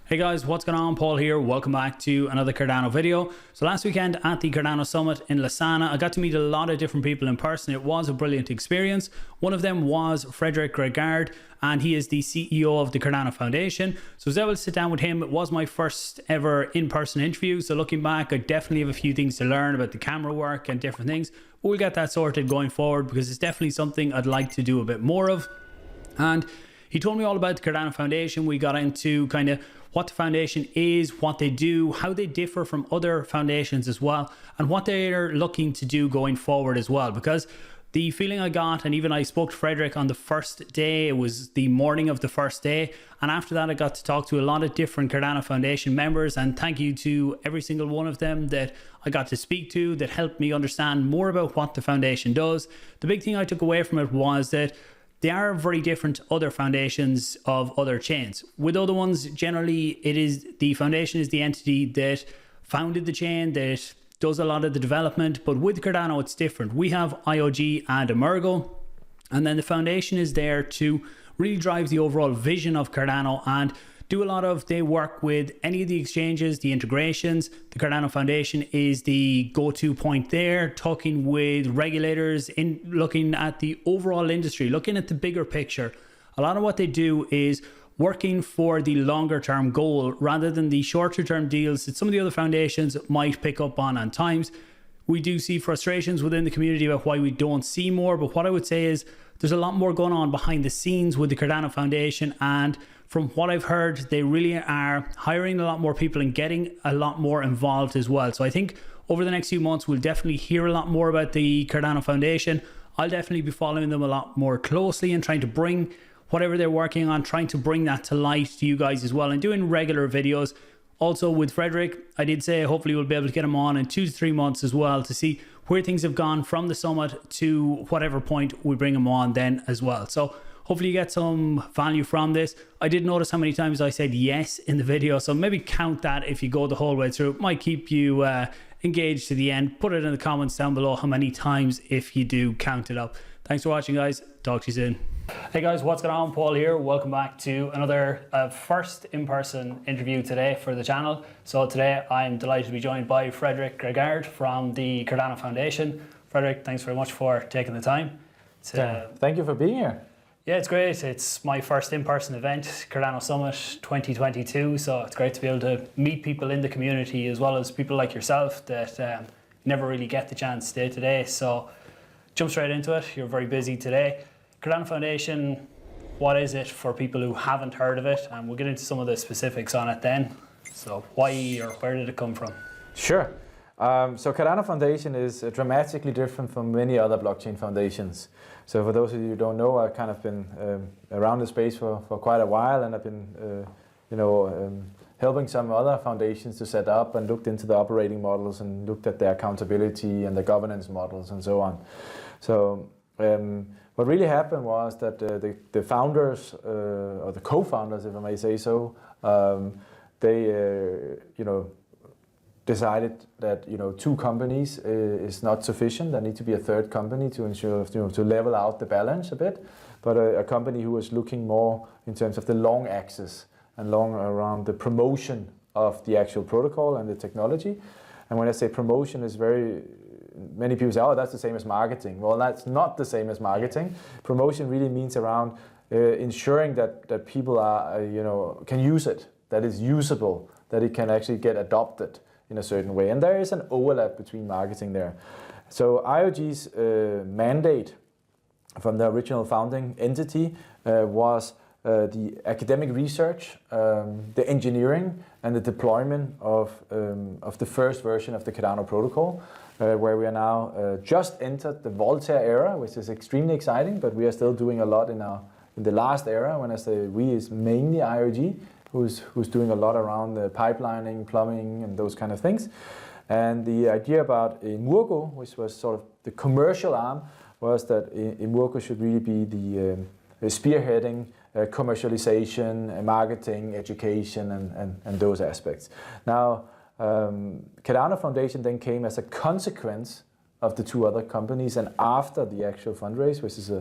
Hey guys, what's going on? Paul here. Welcome back to another Cardano video. So last weekend at the Cardano Summit in Lausanne, I got to meet a lot of different people in person. It was a brilliant experience. One of them was Frederick Gregaard, and he is the CEO of the Cardano Foundation. So I was able to sit down with him. It was my first ever in-person interview. So looking back, I definitely have a few things to learn about the camera work and different things. But we'll get that sorted going forward because it's definitely something I'd like to do a bit more of. And he told me all about the Cardano Foundation. We got into kind of what the foundation is, what they do, how they differ from other foundations as well, and what they're looking to do going forward as well. Because the feeling I got, and even I spoke to Frederick on the first day, it was the morning of the first day, and after that I got to talk to a lot of different Cardano Foundation members, and thank you to every single one of them that I got to speak to that helped me understand more about what the foundation does. The big thing I took away from it was that they are very different to other foundations of other chains. With other ones, generally, it is the foundation is the entity that founded the chain, that does a lot of the development. But with Cardano, it's different. We have IOG and Emurgo, and then the foundation is there to really drive the overall vision of Cardano and do a lot of, they work with any of the exchanges, the integrations. The Cardano Foundation is the go-to point there, talking with regulators, in looking at the overall industry, looking at the bigger picture. A lot of what they do is working for the longer term goal rather than the shorter term deals that some of the other foundations might pick up on times. We do see frustrations within the community about why we don't see more, but what I would say is there's a lot more going on behind the scenes with the Cardano Foundation, and from what I've heard, they really are hiring a lot more people and getting a lot more involved as well. So I think over the next few months, we'll definitely hear a lot more about the Cardano Foundation. I'll definitely be following them a lot more closely and trying to bring whatever they're working on, trying to bring that to light to you guys as well, and doing regular videos. Also with Frederick, I did say hopefully we'll be able to get him on in 2 to 3 months as well to see where things have gone from the summit to whatever point we bring him on then as well. So hopefully you get some value from this. I did notice how many times I said yes in the video, so maybe count that if you go the whole way through. It might keep you engaged to the end. Put it in the comments down below how many times if you do count it up. Thanks for watching, guys. Talk to you soon. Hey guys, what's going on? Paul here. Welcome back to another first in-person interview today for the channel. So today I'm delighted to be joined by Frederick Gregaard from the Cardano Foundation. Frederick, thanks very much for taking the time. Thank you for being here. Yeah, it's great. It's my first in-person event, Cardano Summit 2022. So it's great to be able to meet people in the community as well as people like yourself that never really get the chance day to day. So jump straight into it. You're very busy today. Cardano Foundation, what is it for people who haven't heard of it? And we'll get into some of the specifics on it then. So why or where did it come from? Sure. So Cardano Foundation is dramatically different from many other blockchain foundations. So for those of you who don't know, I've kind of been around the space for quite a while, and I've been helping some other foundations to set up and looked into the operating models and looked at their accountability and the governance models and so on. So what really happened was that the founders, or the co-founders, if I may say so, they decided that 2 companies is not sufficient. There needs to be a third company to ensure to level out the balance a bit, but a company who was looking more in terms of the long axis and long around the promotion of the actual protocol and the technology. And when I say promotion, is many people say, oh, that's the same as marketing. Well, that's not the same as marketing. Promotion really means around ensuring that people are can use it, that it's usable, that it can actually get adopted in a certain way. And there is an overlap between marketing there. So IOG's mandate from the original founding entity was the academic research, the engineering, and the deployment of the first version of the Cardano protocol, where we are now just entered the Voltaire era, which is extremely exciting, but we are still doing a lot in the last era. When I say we, is mainly IOG, who's doing a lot around the pipelining, plumbing, and those kind of things. And the idea about Emurgo, which was sort of the commercial arm, was that Emurgo should really be the spearheading commercialization, marketing, education, and those aspects. Now, Cardano Foundation then came as a consequence of the 2 other companies, and after the actual fundraise, which is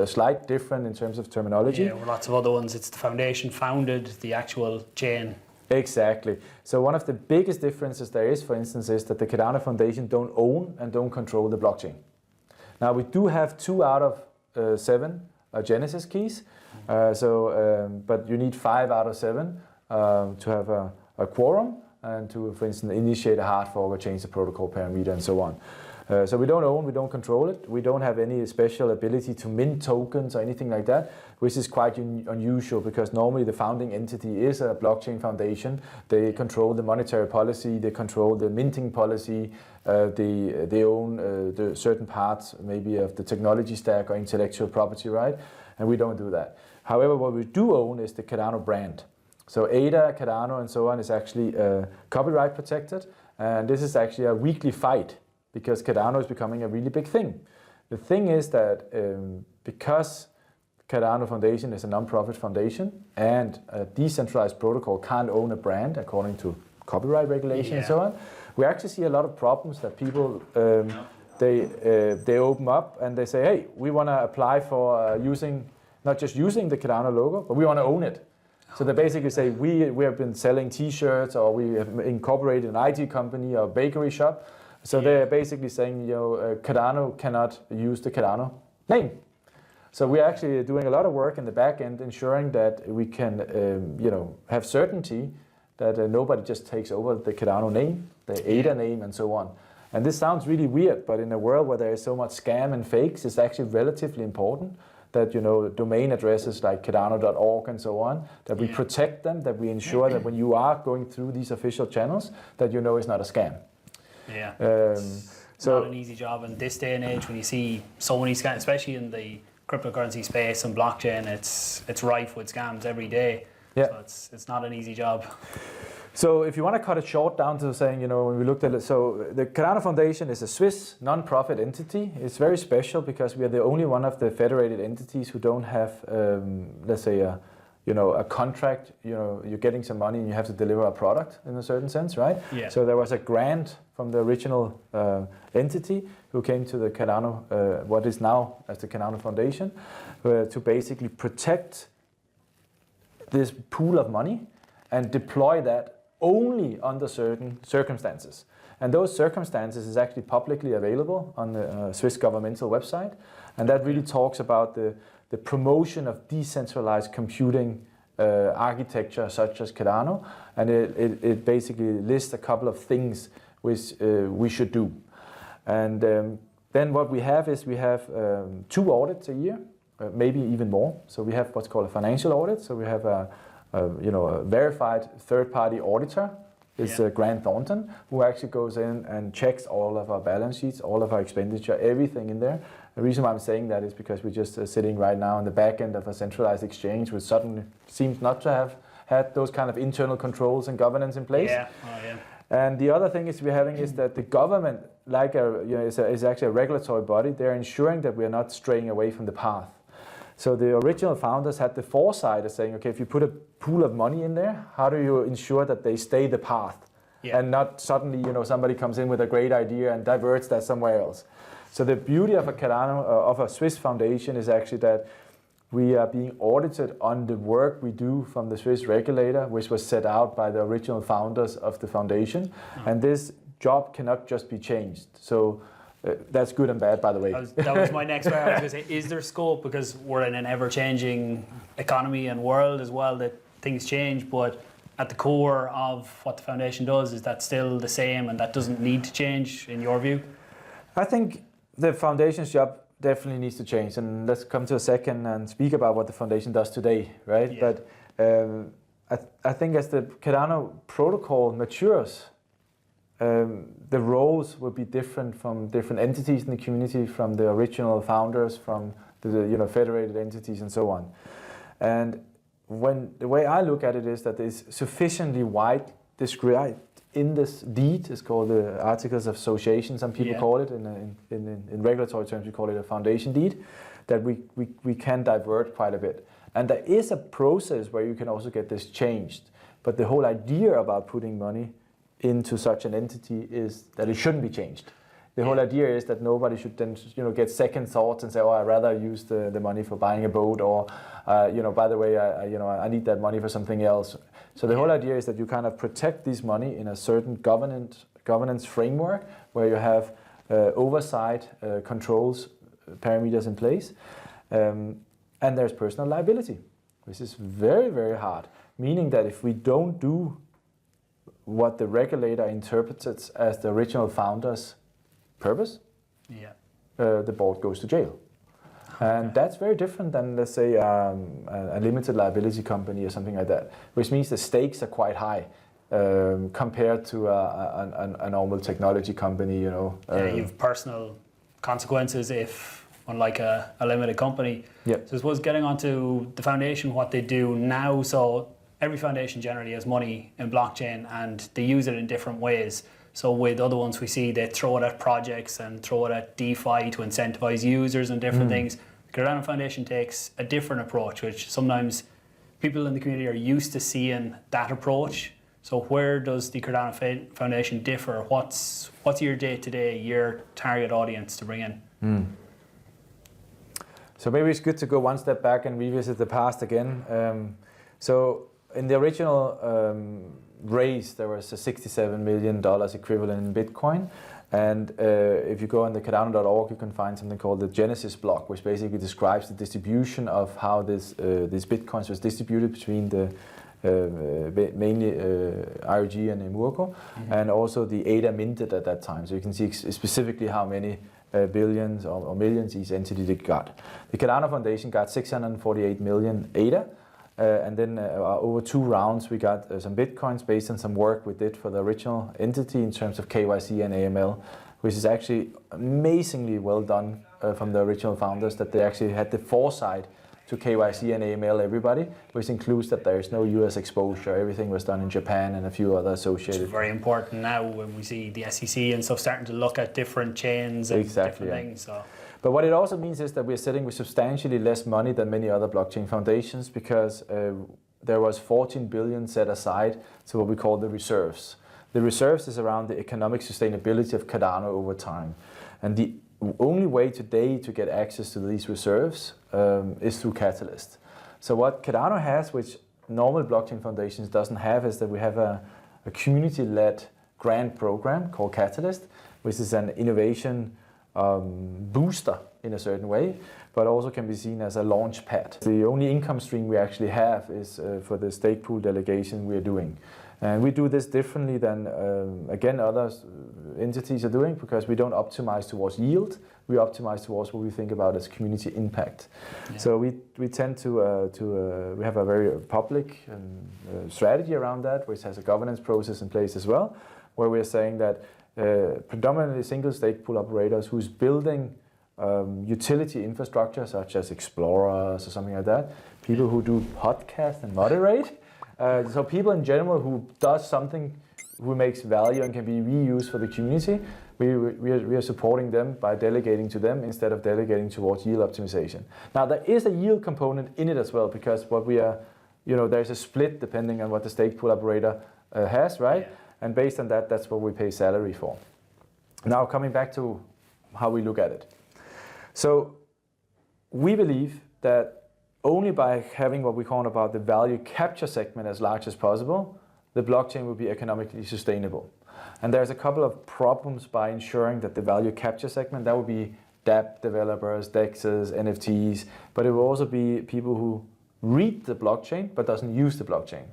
slight different in terms of terminology. Yeah, with lots of other ones, it's the foundation founded the actual chain. Exactly. So one of the biggest differences there is, for instance, is that the Cardano Foundation don't own and don't control the blockchain. Now we do have 2 out of 7 Genesis keys, but you need 5 out of 7 to have a quorum and to, for instance, initiate a hard fork or change the protocol parameter and so on. So we don't own, we don't control it. We don't have any special ability to mint tokens or anything like that, which is quite unusual because normally the founding entity is a blockchain foundation. They control the monetary policy, they control the minting policy, they own the certain parts maybe of the technology stack or intellectual property right, and we don't do that. However, what we do own is the Cardano brand. So ADA, Cardano and so on is actually copyright protected, and this is actually a weekly fight because Cardano is becoming a really big thing. The thing is that because Cardano Foundation is a non-profit foundation and a decentralized protocol can't own a brand according to copyright regulation and so on, we actually see a lot of problems that people, they open up and they say, hey, we want to apply for not just using the Cardano logo, but we want to own it. So they basically say, we have been selling t-shirts or we have incorporated an IT company or bakery shop. So they're basically saying, Cardano cannot use the Cardano name. So we're actually doing a lot of work in the back end, ensuring that we can, have certainty that nobody just takes over the Cardano name, the ADA name, and so on. And this sounds really weird, but in a world where there is so much scam and fakes, it's actually relatively important that domain addresses like Cardano.org and so on, that we protect them, that we ensure that when you are going through these official channels, that it's not a scam. Yeah, it's not an easy job in this day and age when you see so many scams, especially in the cryptocurrency space and blockchain. It's rife with scams every day. Yeah. So it's not an easy job. So if you want to cut it short down to saying, when we looked at it, so the Cardano Foundation is a Swiss non-profit entity. It's very special because we are the only one of the federated entities who don't have, let's say, a contract. You're getting some money and you have to deliver a product in a certain sense, right? Yeah. So there was a grant from the original entity who came to the Cardano, what is now as the Cardano Foundation, to basically protect this pool of money and deploy that only under certain circumstances. And those circumstances is actually publicly available on the Swiss governmental website. And that really talks about the promotion of decentralized computing architecture such as Cardano. And it basically lists a couple of things which we should do. And then what we have is 2 audits a year, maybe even more. So we have what's called a financial audit. So we have a verified third-party auditor is Grant Thornton, who actually goes in and checks all of our balance sheets, all of our expenditure, everything in there. The reason why I'm saying that is because we're just sitting right now on the back end of a centralized exchange, which suddenly seems not to have had those kind of internal controls and governance in place. Yeah. And the other thing we're having is that the government, is actually a regulatory body. They're ensuring that we are not straying away from the path. So the original founders had the foresight of saying, okay, if you put a pool of money in there, how do you ensure that they stay the path and not suddenly, somebody comes in with a great idea and diverts that somewhere else. So the beauty of a Cardano, of a Swiss foundation is actually that we are being audited on the work we do from the Swiss regulator, which was set out by the original founders of the foundation. And this job cannot just be changed. So that's good and bad, by the way. That was my next question. I was going to say, is there scope, because we're in an ever-changing economy and world as well, that things change, but at the core of what the foundation does, is that still the same and that doesn't need to change in your view? I think the foundation's job definitely needs to change, and let's come to a second and speak about what the foundation does today, right? Yeah. But I think as the Cardano protocol matures, the roles will be different from different entities in the community, from the original founders, from the federated entities, and so on. And the way I look at it is that it's sufficiently wide described in this deed. It's called the Articles of Association. Some people call it in regulatory terms. We call it a foundation deed. That we can divert quite a bit. And there is a process where you can also get this changed. But the whole idea about putting money into such an entity is that it shouldn't be changed. The whole idea is that nobody should then get second thoughts and say, oh, I'd rather use the money for buying a boat, or by the way, I need that money for something else. So the whole idea is that you kind of protect this money in a certain governance framework where you have oversight, controls, parameters in place, and there's personal liability, which is very, very hard, meaning that if we don't do what the regulator interprets as the original founder's purpose, the board goes to jail. And that's very different than, let's say, a limited liability company or something like that, which means the stakes are quite high compared to a normal technology company. You have personal consequences if, unlike a limited company. So I suppose getting onto the foundation, what they do now, so every foundation generally has money in blockchain and they use it in different ways. So with other ones we see they throw it at projects and throw it at DeFi to incentivize users and different things. The Cardano Foundation takes a different approach, which sometimes people in the community are used to seeing that approach. So where does the Cardano Foundation differ? What's your day-to-day, your target audience to bring in? So maybe it's good to go one step back and revisit the past again. So in the original raise, there was a $67 million equivalent in Bitcoin. And if you go on the Cardano.org, you can find something called the Genesis block, which basically describes the distribution of how these Bitcoins was distributed between the mainly IOG and Emurgo, and also the ADA minted at that time. So you can see specifically how many billions or millions each entity got. The Cardano Foundation got 648 million ADA. And then over 2 rounds, we got some Bitcoins based on some work we did for the original entity in terms of KYC and AML, which is actually amazingly well done from the original founders, that they actually had the foresight to KYC and AML everybody, which includes that there is no US exposure. Everything was done in Japan and a few other associated. It's very important now when we see the SEC and stuff starting to look at different chains and different things. So. But what it also means is that we're sitting with substantially less money than many other blockchain foundations, because there was 14 billion set aside to what we call the reserves. The reserves is around the economic sustainability of Cardano over time. And the only way today to get access to these reserves is through Catalyst. So what Cardano has, which normal blockchain foundations doesn't have, is that we have a community-led grant program called Catalyst, which is an innovation booster in a certain way, but also can be seen as a launch pad. The only income stream we actually have is for the stake pool delegation we are doing. And we do this differently than, again, other entities are doing, because we don't optimize towards yield, we optimize towards what we think about as community impact. So we tend to we have a very public strategy around that, which has a governance process in place as well, where we're saying that predominantly single stake pool operators who's building utility infrastructure such as explorers or something like that, people who do podcasts and moderate, so people in general who does something who makes value and can be reused for the community, we are supporting them by delegating to them instead of delegating towards yield optimization. Now there is a yield component in it as well, because what we are, there's a split depending on what the stake pool operator has, right? And based on that, that's what we pay salary for. Now coming back to how we look at it. So we believe that only by having what we call about the value capture segment as large as possible, the blockchain will be economically sustainable. And there's a couple of problems by ensuring that the value capture segment, that would be dApp developers, DEXs, NFTs, but it will also be people who read the blockchain but doesn't use the blockchain.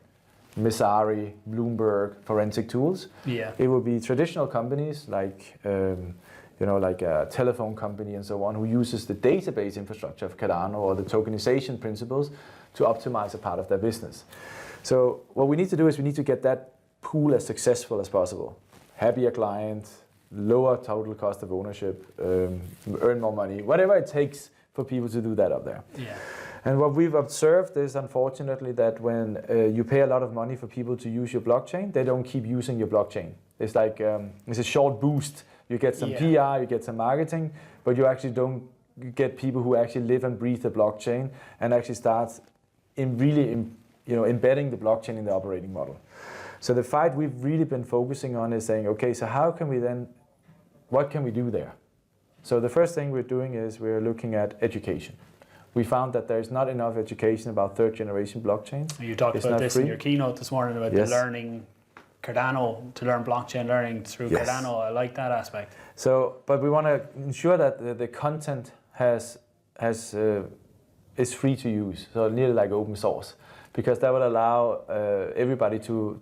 Messari, Bloomberg, forensic tools. It will be traditional companies like like a telephone company and so on, who uses the database infrastructure of Cardano or the tokenization principles to optimize a part of their business. So what we need to do is we need to get that pool as successful as possible. Happier client, lower total cost of ownership, earn more money, whatever it takes for people to do that up there. And what we've observed is, unfortunately, that when you pay a lot of money for people to use your blockchain, they don't keep using your blockchain. It's like it's a short boost. You get some PR, you get some marketing, but you actually don't get people who actually live and breathe the blockchain and actually start embedding the blockchain in the operating model. So the fight we've really been focusing on is saying, okay, so how can we then, what can we do there? So the first thing we're doing is we're looking at education. We found that there's not enough education about third generation blockchains. You talked about this in your keynote this morning about the learning Cardano, to learn blockchain learning through Cardano. I like that aspect. So, but we want to ensure that the content is free to use, so nearly like open source, because that will allow everybody to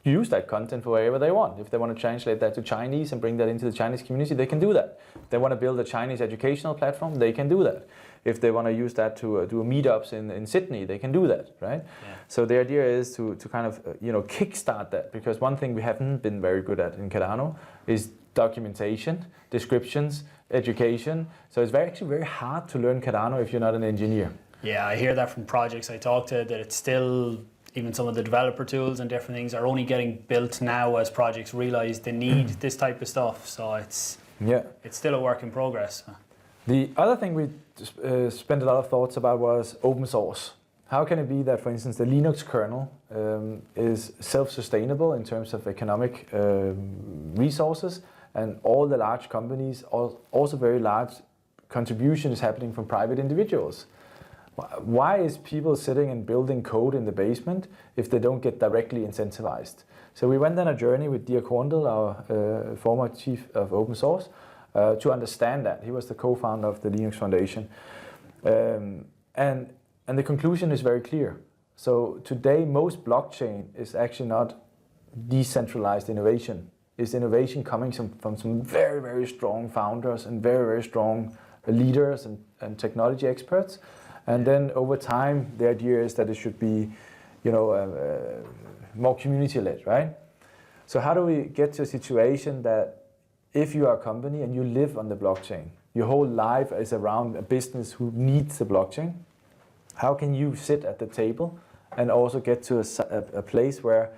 use that content for wherever they want. If they want to translate that to Chinese and bring that into the Chinese community, they can do that. If they want to build a Chinese educational platform, they can do that. If they want to use that to do meetups in Sydney, they can do that, right? Yeah. So the idea is to kind of kickstart that, because one thing we haven't been very good at in Cardano is documentation, descriptions, education. So it's actually very hard to learn Cardano if you're not an engineer. Yeah, I hear that from projects I talk to, that it's still, even some of the developer tools and different things are only getting built now as projects realize they need this type of stuff. So it's still a work in progress. The other thing we spent a lot of thoughts about was open source. How can it be that, for instance, the Linux kernel is self-sustainable in terms of economic resources, and all the large companies, also very large contribution is happening from private individuals? Why is people sitting and building code in the basement if they don't get directly incentivized? So we went on a journey with Dirk Horndal, our former chief of open source, to understand that. He was the co-founder of the Linux Foundation. And the conclusion is very clear. So today, most blockchain is actually not decentralized innovation. It's innovation coming from some very, very strong founders and very, very strong leaders and technology experts. And then over time, the idea is that it should be, more community-led, right? So how do we get to a situation that if you are a company and you live on the blockchain, your whole life is around a business who needs the blockchain, how can you sit at the table and also get to a place where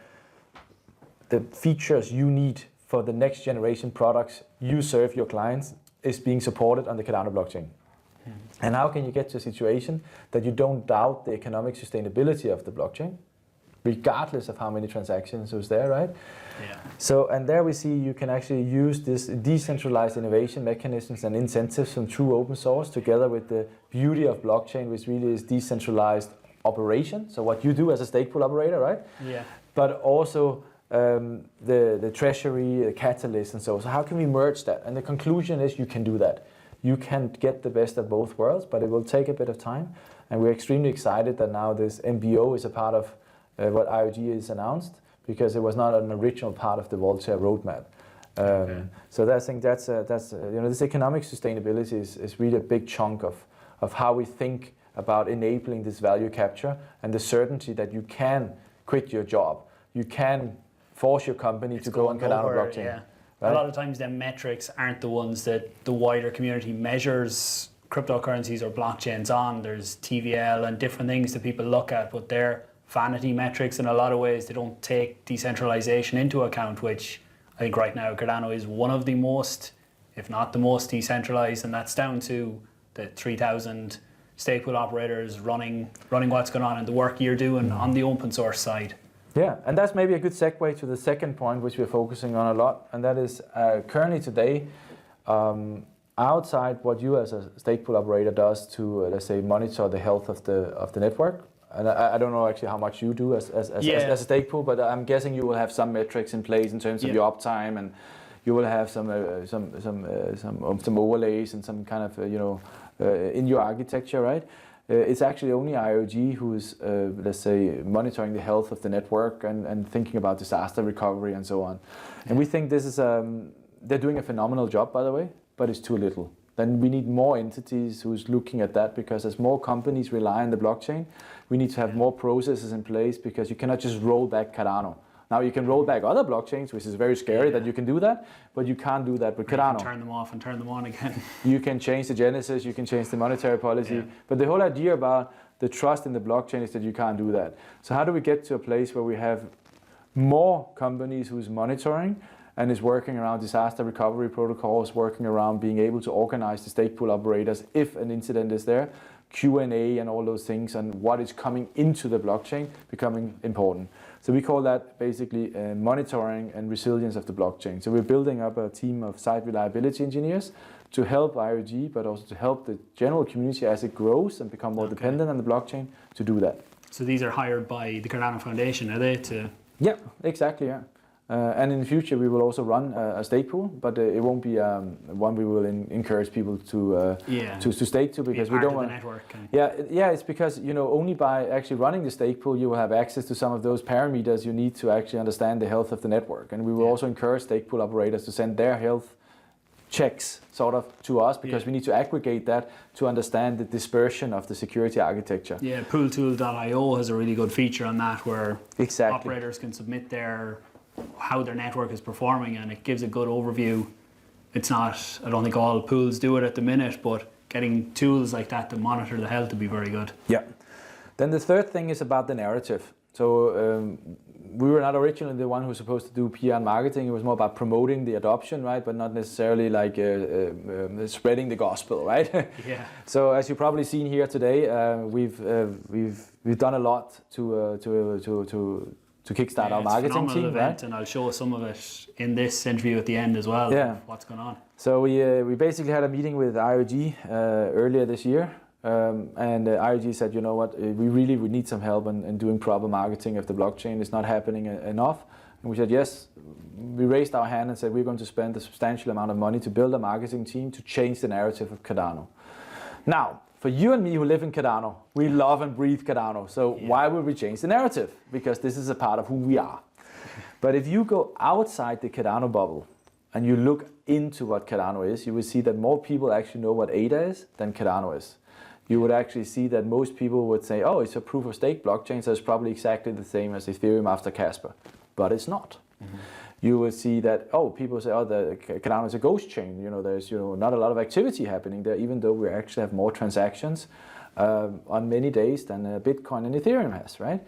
the features you need for the next generation products you serve your clients is being supported on the Cardano blockchain? And how can you get to a situation that you don't doubt the economic sustainability of the blockchain, regardless of how many transactions is there, right? Yeah. So, and there we see you can actually use this decentralized innovation mechanisms and incentives from true open source together with the beauty of blockchain, which really is decentralized operation. So what you do as a stake pool operator, right? Yeah. But also the treasury, the catalyst, and so on. So how can we merge that? And the conclusion is you can do that. You can get the best of both worlds, but it will take a bit of time. And we're extremely excited that now this MBO is a part of what IOG is announced, because it was not an original part of the Voltaire roadmap. So I think that's this economic sustainability is really a big chunk of how we think about enabling this value capture and the certainty that you can quit your job, you can force your company to go on Cardano blockchain. Yeah. Right? A lot of times the metrics aren't the ones that the wider community measures cryptocurrencies or blockchains on. There's TVL and different things that people look at, but they're vanity metrics in a lot of ways. They don't take decentralization into account, which I think right now Cardano is one of the most, if not the most decentralized, and that's down to the 3,000 stake pool operators running what's going on and the work you're doing on the open source side. Yeah, and that's maybe a good segue to the second point, which we're focusing on a lot, and that is currently today, outside what you as a stake pool operator does to, let's say, monitor the health of the network. And I don't know actually how much you do as a stake pool, but I'm guessing you will have some metrics in place in terms of your uptime, and you will have some overlays and some kind of in your architecture, right? It's actually only IOG who is, let's say, monitoring the health of the network and thinking about disaster recovery and so on. And we think this is, they're doing a phenomenal job, by the way, but it's too little. Then we need more entities who's looking at that, because as more companies rely on the blockchain, we need to have more processes in place, because you cannot just roll back Cardano. Now you can roll back other blockchains, which is very scary that you can do that, but you can't do that with Cardano. You can turn them off and turn them on again. You can change the genesis, you can change the monetary policy, but the whole idea about the trust in the blockchain is that you can't do that. So how do we get to a place where we have more companies who's monitoring and is working around disaster recovery protocols, working around being able to organize the stake pool operators if an incident is there, Q&A and all those things, and what is coming into the blockchain becoming important. So we call that basically monitoring and resilience of the blockchain. So we're building up a team of site reliability engineers to help IOG, but also to help the general community as it grows and become more dependent on the blockchain to do that. So these are hired by the Cardano Foundation, are they? Yeah, exactly, yeah. And in the future we will also run a stake pool, but it won't be one we will encourage people to stake to, because we don't want network. Yeah, it's because, you know, only by actually running the stake pool you will have access to some of those parameters you need to actually understand the health of the network. And we will also encourage stake pool operators to send their health checks sort of to us, because we need to aggregate that to understand the dispersion of the security architecture. Yeah, PAUL has a really good feature on that, where operators can submit how their network is performing, and it gives a good overview. It's not, I don't think all pools do it at the minute, but getting tools like that to monitor the health would be very good. Yeah. Then the third thing is about the narrative. So we were not originally the one who was supposed to do PR and marketing. It was more about promoting the adoption, right? But not necessarily like spreading the gospel, right? Yeah. So as you've probably seen here today, we've done a lot to kickstart our marketing team, event, right? And I'll show some of it in this interview at the end as well. Yeah. What's going on? So we basically had a meeting with IOG earlier this year. And IOG said, you know what, we really would need some help in doing proper marketing of the blockchain. It's not happening enough. And we said, yes. We raised our hand and said, we're going to spend a substantial amount of money to build a marketing team to change the narrative of Cardano. Now, for you and me who live in Cardano, we love and breathe Cardano. So why would we change the narrative? Because this is a part of who we are. But if you go outside the Cardano bubble and you look into what Cardano is, you will see that more people actually know what ADA is than Cardano is. You would actually see that most people would say, oh, it's a proof of stake blockchain, so it's probably exactly the same as Ethereum after Casper. But it's not. Mm-hmm. You will see that, oh, people say, oh, the Cardano is a ghost chain. You know, there's not a lot of activity happening there, even though we actually have more transactions on many days than Bitcoin and Ethereum has, right?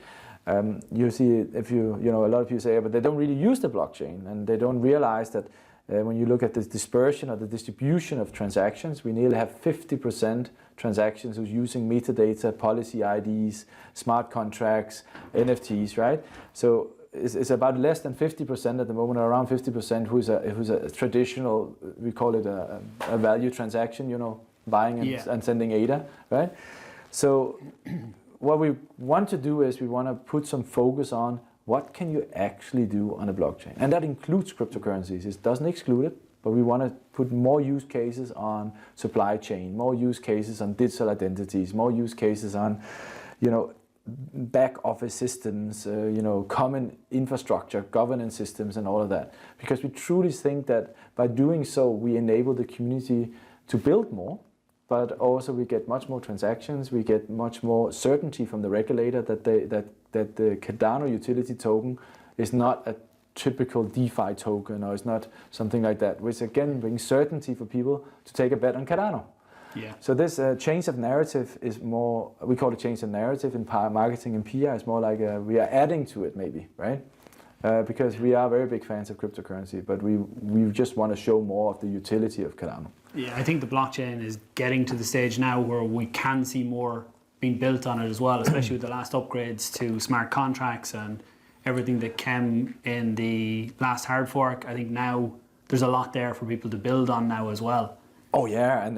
You see, a lot of people say, but they don't really use the blockchain, and they don't realize that when you look at the dispersion or the distribution of transactions, we nearly have 50% transactions who's using metadata, policy IDs, smart contracts, NFTs, right? So it's about less than 50% at the moment, or around 50% who's a traditional, we call it a value transaction, you know, buying and sending ADA, right? So what we want to do is we want to put some focus on what can you actually do on a blockchain? And that includes cryptocurrencies. It doesn't exclude it, but we want to put more use cases on supply chain, more use cases on digital identities, more use cases on, back office systems, common infrastructure, governance systems, and all of that. Because we truly think that by doing so, we enable the community to build more, but also we get much more transactions, we get much more certainty from the regulator that the Cardano utility token is not a typical DeFi token, or it's not something like that, which again brings certainty for people to take a bet on Cardano. Yeah. So this change of narrative is more, we call it change of narrative in marketing and PR. It's more like we are adding to it maybe, right? Because we are very big fans of cryptocurrency, but we just want to show more of the utility of Cardano. Yeah, I think the blockchain is getting to the stage now where we can see more being built on it as well, especially with the last upgrades to smart contracts and everything that came in the last hard fork. I think now there's a lot there for people to build on now as well. Oh yeah, and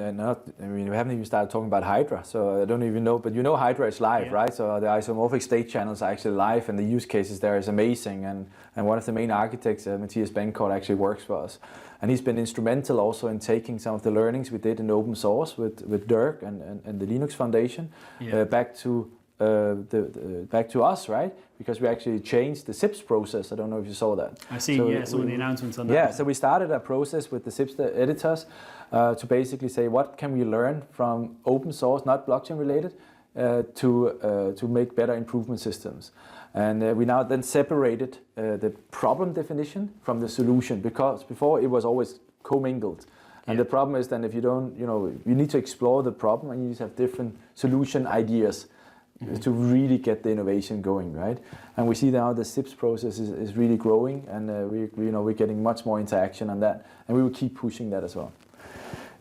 we haven't even started talking about Hydra, so I don't even know, but Hydra is live, right? So the isomorphic state channels are actually live, and the use cases there is amazing, and one of the main architects, Matthias Bencourt, actually works for us. And he's been instrumental also in taking some of the learnings we did in open source with Dirk and the Linux Foundation back to us, right? Because we actually changed the SIPs process. I don't know if you saw that. I see, some of the announcements on that. Yeah, so we started a process with the SIPs editors to basically say what can we learn from open source, not blockchain related, to make better improvement systems. And we now then separated the problem definition from the solution, because before it was always commingled. And the problem is then if you don't, you need to explore the problem, and you need to have different solution ideas to really get the innovation going, right? And we see now the SIPs process is really growing, and we're getting much more interaction on that, and we will keep pushing that as well.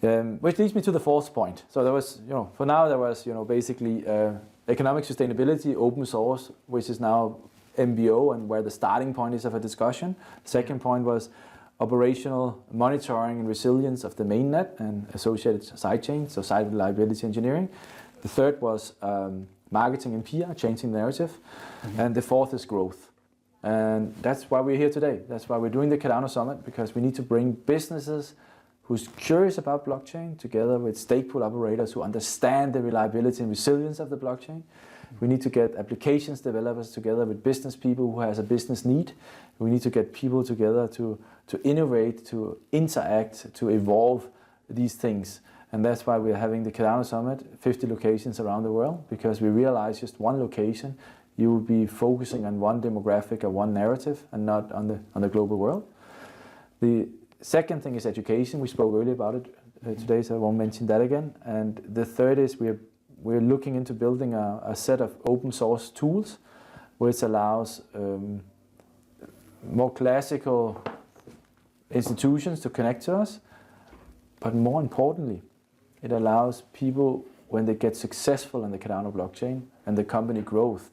Which leads me to the fourth point. So there was, for now there was, basically economic sustainability, open source, which is now MBO and where the starting point is of a discussion. Second point was operational monitoring and resilience of the mainnet and associated sidechains, so site reliability engineering. The third was marketing and PR, changing the narrative. And the fourth is growth. And that's why we're here today. That's why we're doing the Cardano Summit, because we need to bring businesses who's curious about blockchain together with stake pool operators who understand the reliability and resilience of the blockchain. We need to get applications developers together with business people who has a business need. We need to get people together to innovate, to interact, to evolve these things. And that's why we're having the Cardano Summit, 50 locations around the world, because we realize just one location, you will be focusing on one demographic or one narrative and not on the global world. The second thing is education. We spoke earlier about it today, so I won't mention that again. And the third is we're looking into building a set of open source tools which allows more classical institutions to connect to us, but more importantly, it allows people, when they get successful on the Cardano blockchain and the company growth,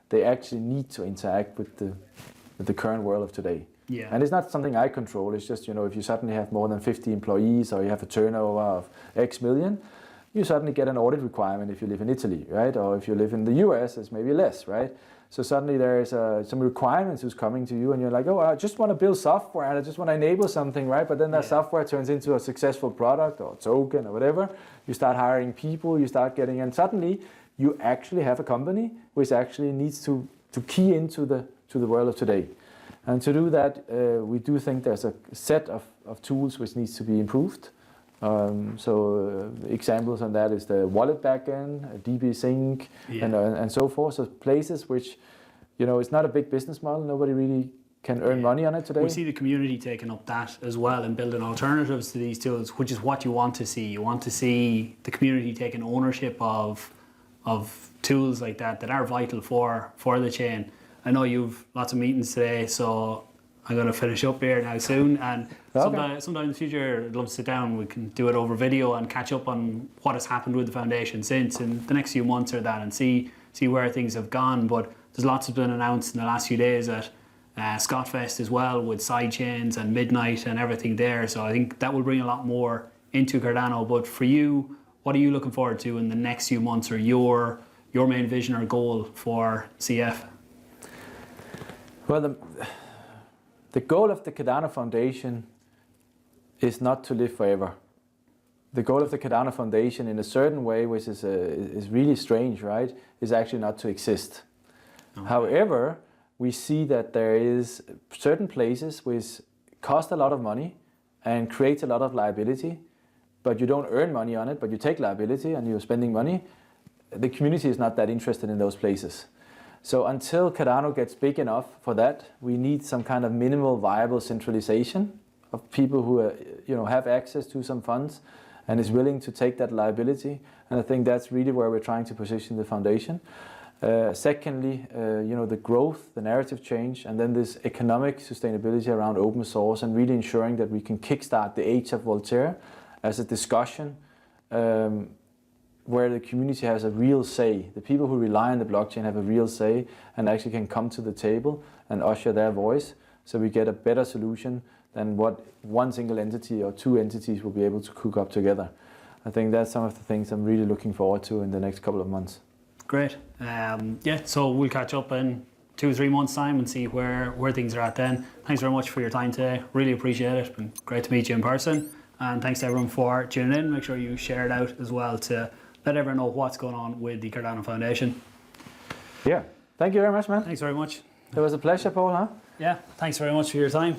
they actually need to interact with the current world of today. Yeah. And it's not something I control. It's just, if you suddenly have more than 50 employees or you have a turnover of X million, you suddenly get an audit requirement if you live in Italy, right? Or if you live in the US, it's maybe less, right? So suddenly there is some requirements who's coming to you and you're like, oh, I just want to build software and I just want to enable something, right? But then that software turns into a successful product or token or whatever. You start hiring people, you start getting, and suddenly you actually have a company which actually needs to key into the world of today. And to do that, we do think there's a set of tools which needs to be improved. Examples on that is the wallet backend, DB Sync, and so forth. So places which, it's not a big business model. Nobody really can earn money on it today. We see the community taking up that as well and building alternatives to these tools, which is what you want to see. You want to see the community taking ownership of tools like that are vital for the chain. I know you've lots of meetings today, so I'm going to finish up here now soon. And sometime in the future, I'd love to sit down. We can do it over video and catch up on what has happened with the foundation since in the next few months or that, and see where things have gone. But there's lots have been announced in the last few days at Scotfest as well, with sidechains and Midnight and everything there. So I think that will bring a lot more into Cardano. But for you, what are you looking forward to in the next few months, or your main vision or goal for CF? Well, the goal of the Cardano Foundation is not to live forever. The goal of the Cardano Foundation, in a certain way, which is really strange, right, is actually not to exist. Okay. However, we see that there is certain places which cost a lot of money and create a lot of liability, but you don't earn money on it, but you take liability and you're spending money. The community is not that interested in those places. So until Cardano gets big enough for that, we need some kind of minimal viable centralization of people who have access to some funds and is willing to take that liability. And I think that's really where we're trying to position the foundation. Secondly, the growth, the narrative change, and then this economic sustainability around open source, and really ensuring that we can kickstart the age of Voltaire as a discussion where the community has a real say. The people who rely on the blockchain have a real say and actually can come to the table and usher their voice, so we get a better solution than what one single entity or two entities will be able to cook up together. I think that's some of the things I'm really looking forward to in the next couple of months. Great. So we'll catch up in 2 or 3 months' time and see where things are at then. Thanks very much for your time today. Really appreciate it. It's been great to meet you in person. And thanks to everyone for tuning in. Make sure you share it out as well to let everyone know what's going on with the Cardano Foundation. Yeah. Thank you very much, man. Thanks very much. It was a pleasure, Paul, huh? Yeah. Thanks very much for your time.